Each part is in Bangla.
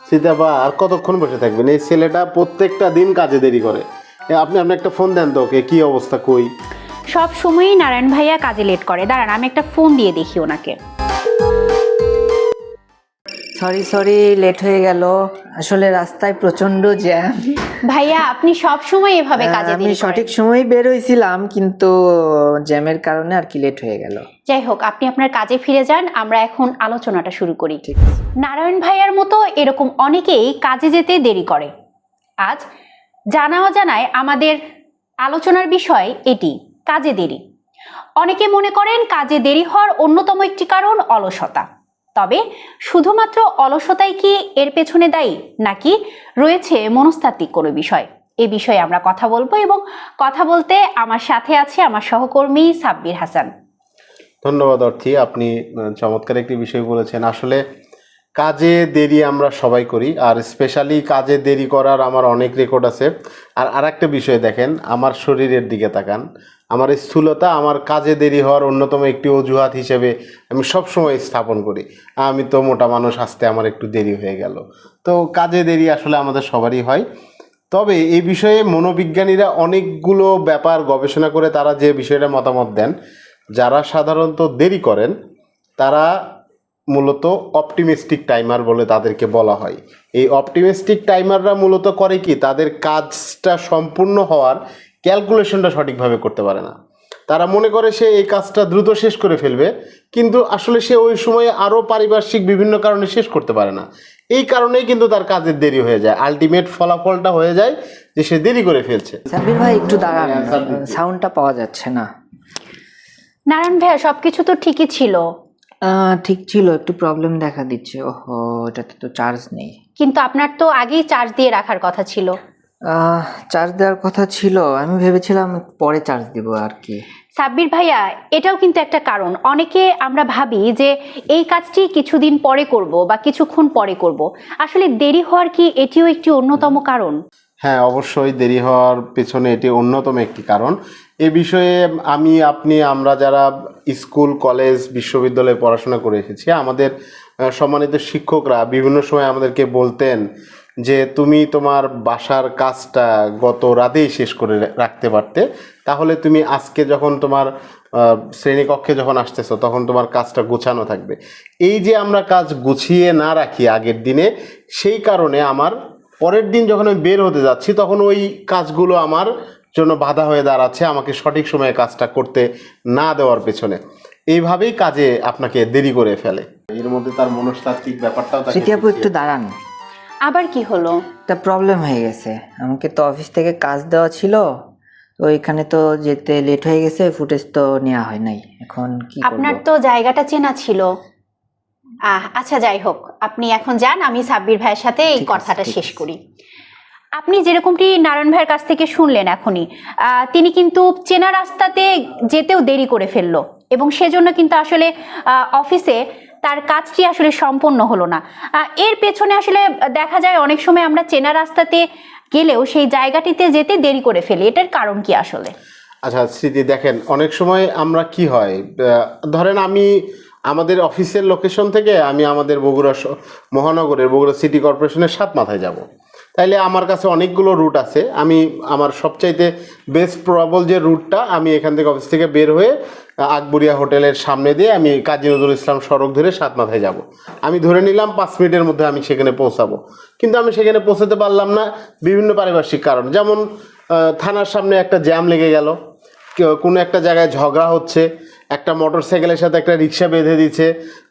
সীতাপা আর কতক্ষণ বসে থাকবেন? এই ছেলেটা প্রত্যেকটা দিন কাজে দেরি করে। আপনি একটা ফোন দেন তো, ওকে কি অবস্থা, কই? সব সময়ই নারায়ণ ভাইয়া কাজে লেট করে। দাঁড়ান, আমি একটা ফোন দিয়ে দেখি ওনাকে। সরি লেট হয়ে গেল, আসলে রাস্তায় প্রচন্ড জ্যাম। ভাইয়া আপনি সব সময় এভাবে কাজে আমি দেরি করেন। সঠিক সময় বের হয়েছিলাম কিন্তু জ্যামের কারণে আর কি লেট হয়ে গেল। যাই হোক, আপনি আপনার কাজে ফিরে যান, আমরা এখন আলোচনাটা শুরু করি। ঠিক আছে। নারায়ণ ভাইয়ার মতো এরকম অনেকেই কাজে যেতে দেরি করে। আজ জানা অজানায় আমাদের আলোচনার বিষয় এটি, কাজে দেরি। অনেকে মনে করেন কাজে দেরি হওয়ার অন্যতম একটি কারণ অলসতা। তবে শুধুমাত্র অলসতাই কি এর পেছনে দায়ী, নাকি রয়েছে মনস্তাত্ত্বিক কোনো বিষয়? এ বিষয়ে আমরা কথা বলবো, এবং কথা বলতে আমার সাথে আছে আমার সহকর্মী সাব্বির হাসান। ধন্যবাদ অর্থী, আপনি চমৎকার একটি বিষয় বলেছেন। আসলে কাজে দেরি আমরা সবাই করি, আর স্পেশালি কাজে দেরি করার আমার অনেক রেকর্ড আছে। আর একটা বিষয় দেখেন, আমার শরীরের দিকে তাকান, আমার স্থূলতা আমার কাজে দেরি হওয়ার অন্যতম একটি অজুহাত হিসেবে আমি সবসময় স্থাপন করি। আমি তো মোটা মানুষ, আসতে আমার একটু দেরি হয়ে গেল। তো কাজে দেরি আসলে আমাদের সবারই হয়। তবে এই বিষয়ে মনোবিজ্ঞানীরা অনেকগুলো ব্যাপার গবেষণা করে তারা যে বিষয়টা মতামত দেন, যারা সাধারণত দেরি করেন তারা মূলত অপটিমিস্টিক টাইমার বলে তাদেরকে বলা হয়। এই অপটিমিস্টিক টাইমাররা মূলত করে কি, তাদের কাজটা সম্পূর্ণ হওয়ার ক্যালকুলেশনটা সঠিকভাবে করতে পারে না। তারা মনে করে সে এই কাজটা দ্রুত শেষ করে ফেলবে, কিন্তু আসলে সে ওই সময়ে আরও পারিপার্শ্বিক বিভিন্ন কারণে শেষ করতে পারে না। এই কারণেই কিন্তু তার কাজের দেরি হয়ে যায়, আলটিমেট ফলাফলটা হয়ে যায় যে সে দেরি করে ফেলছে। সাব্বির ভাই একটু দাঁড়ান, সাউন্ডটা পাওয়া যাচ্ছে না। নারায়ণ ভাইয়া সবকিছু তো ঠিকই ছিল, ঠিক ছিল, একটু প্রবলেম দেখা দিচ্ছে। ওহো, এটাতে তো চার্জ নেই। কিন্তু আপনার তো আগেই চার্জ দিয়ে রাখার কথা ছিল। চার্জ দেওয়ার কথা ছিল, আমি ভেবেছিলাম পরে চার্জ দিব আর কি। সাব্বির ভাইয়া, এটাও কিন্তু একটা কারণ। অনেকে আমরা ভাবি যে এই কাজটি কিছুদিন পরে করব বা কিছুক্ষণ পরে করব, আসলে দেরি হওয়ার কি এটিও একটি অন্যতম কারণ? হ্যাঁ, অবশ্যই দেরি হওয়ার পেছনে এটি অন্যতম একটি কারণ। এ বিষয়ে আমরা যারা স্কুল, কলেজ, বিশ্ববিদ্যালয়ে পড়াশোনা করে এসেছি, আমাদের সম্মানিত শিক্ষকরা বিভিন্ন সময় আমাদেরকে বলতেন যে তুমি তোমার বাসার কাজটা গত রাতেই শেষ করে রাখতে পারতে, তাহলে তুমি আজকে যখন তোমার শ্রেণীকক্ষে যখন আসতেছো তখন তোমার কাজটা গোছানো থাকবে। এই যে আমরা কাজ গুছিয়ে না রাখি আগের দিনে, সেই কারণে আমার পরের দিন যখন আমি বের হতে যাচ্ছি তখন ওই কাজগুলো আমার জন্য বাধা হয়ে দাঁড়াচ্ছে, আমাকে সঠিক সময়ে কাজটা করতে না দেওয়ার পেছনে। এইভাবেই কাজে আপনাকে দেরি করে ফেলে। এর মধ্যে তার মনস্তাত্ত্বিক ব্যাপারটাও তাকে স্মৃতি আপু একটু দাঁড়ান, আবার কি হলো? একটা প্রবলেম হয়ে গেছে। আমাকে তো অফিস থেকে কাজ দেওয়া ছিল, তো এখানে তো যেতে লেট হয়ে গেছে, ফুটেজ তো নেওয়া হয় নাই। এখন কি আপনার করব? তো জায়গাটা চেনা ছিল। আচ্ছা, যাই হোক, আপনি এখন যান, আমি সাব্বির ভাইয়ের সাথে এই ঠিক আছে, কথাটা ঠিক শেষ আছে। করি। আপনি যেরকমটি নারায়ণ ভাইয়ের কাছ থেকে শুনলেন এখনই, তিনি কিন্তু চেনা রাস্তাতে যেতেও দেরি করে ফেললো, এবং সেজন্য কিন্তু আসলে অফিসে তার কাজটি আসলে সম্পন্ন হলো না। এর পেছনে আসলে দেখা যায় অনেক সময় আমরা চেনা রাস্তাতে গেলেও সেই জায়গাটিতে যেতে দেরি করে ফেলি। এটার কারণ কি আসলে? আচ্ছা স্মৃতি, দেখেন অনেক সময় আমরা কি হয়, ধরেন আমি আমাদের অফিসের লোকেশন থেকে আমি আমাদের মহানগরের বগুড়া সিটি কর্পোরেশনের 7 মাথায় যাব। তাইলে আমার কাছে অনেকগুলো রুট আছে। আমি আমার সবচাইতে বেস্ট প্রবাবল যে রুটটা, আমি এখান থেকে অফিস থেকে বের হয়ে আকবরিয়া হোটেলের সামনে দিয়ে আমি কাজী নজরুল ইসলাম সড়ক ধরে 7 মাথায় যাব। আমি ধরে নিলাম 5 মিনিটের মধ্যে আমি সেখানে পৌঁছাবো, কিন্তু আমি সেখানে পৌঁছাতে পারলাম না বিভিন্ন পারিপার্শ্বিক কারণ। যেমন থানার সামনে একটা জ্যাম লেগে গেল, কোনো একটা জায়গায় ঝগড়া হচ্ছে, একটা মোটরসাইকেলের সাথে একটা রিক্সা বেঁধে দিচ্ছে,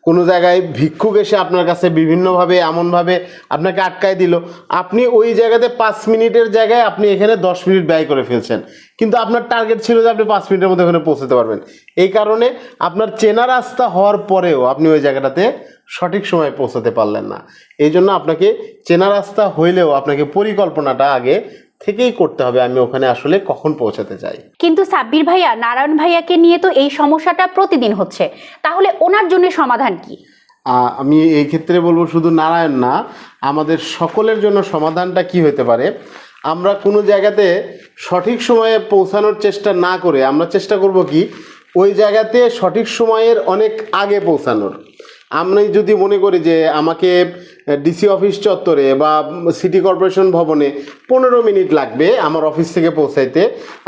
কোনো জায়গায় ভিক্ষুক এসে আপনার কাছে বিভিন্নভাবে এমনভাবে আপনাকে আটকায় দিল, আপনি ওই জায়গাতে 5 মিনিটের জায়গায় আপনি এখানে 10 মিনিট ব্যয় করে ফেলছেন, কিন্তু আপনার টার্গেট ছিল যে আপনি 5 মিনিটের মধ্যে ওখানে পৌঁছতে পারবেন। এই কারণে আপনার চেনা রাস্তা হওয়ার পরেও আপনি ওই জায়গাটাতে সঠিক সময়ে পৌঁছাতে পারলেন না। এই জন্য আপনাকে চেনা রাস্তা হইলেও আপনাকে পরিকল্পনাটা আগে থেকেই করতে হবে, আমি ওখানে আসলে কখন পৌঁছাতে চাই। কিন্তু সাব্বির ভাইয়া, নারায়ণ ভাইয়াকে নিয়ে তো এই সমস্যাটা প্রতিদিন হচ্ছে, তাহলে ওনার জন্য সমাধান কি? আমি এই ক্ষেত্রে বলবো শুধু নারায়ণ না, আমাদের সকলের জন্য সমাধানটা কি হতে পারে, আমরা কোনো জায়গাতে সঠিক সময়ে পৌঁছানোর চেষ্টা না করে আমরা চেষ্টা করব কি ওই জায়গাতে সঠিক সময়ের অনেক আগে পৌঁছানোর। আমি যদি মনে করি যে আমাকে ডিসি অফিস চত্বরে বা সিটি কর্পোরেশন ভবনে 15 মিনিট লাগবে আমার অফিস থেকে পৌঁছাইতে,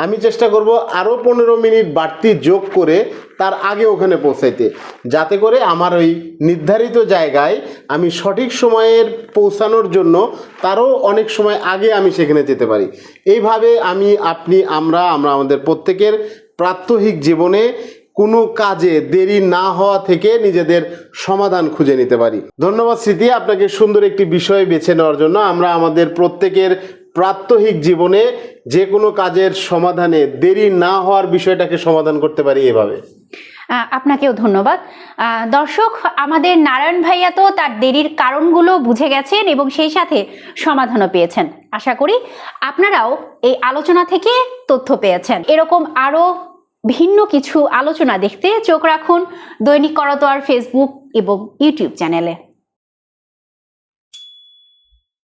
আমি চেষ্টা করব আরও 15 মিনিট বাড়তি যোগ করে তার আগে ওখানে পৌঁছাইতে, যাতে করে আমার ওই নির্ধারিত জায়গায় আমি সঠিক সময়ের পৌঁছানোর জন্য তারও অনেক সময় আগে আমি সেখানে যেতে পারি। এইভাবে আমরা আমাদের প্রত্যেকের প্রাত্যহিক জীবনে কোনো কাজে দেরি না হওয়া থেকে নিজেদের সমাধান খুঁজে নিতে পারি। ধন্যবাদ স্মৃতি, আপনাকে সুন্দর একটি বিষয় বেছে নেওয়ার জন্য। আমরা আমাদের প্রত্যেকের প্রাত্যহিক জীবনে যে কোনো কাজের সমাধানে দেরি না হওয়ার বিষয়টাকে সমাধান করতে পারি এভাবে। আপনাকেও ধন্যবাদ। দর্শক, আমাদের নারায়ণ ভাইয়া তো তার দেরির কারণগুলো বুঝে গেছেন এবং সেই সাথে সমাধানও পেয়েছেন। আশা করি আপনারাও এই আলোচনা থেকে তথ্য পেয়েছেন। এরকম আরও ভিন্ন কিছু আলোচনা দেখতে চোখ রাখুন দৈনিক করতোয়ার ফেসবুক এবং ইউটিউব চ্যানেলে।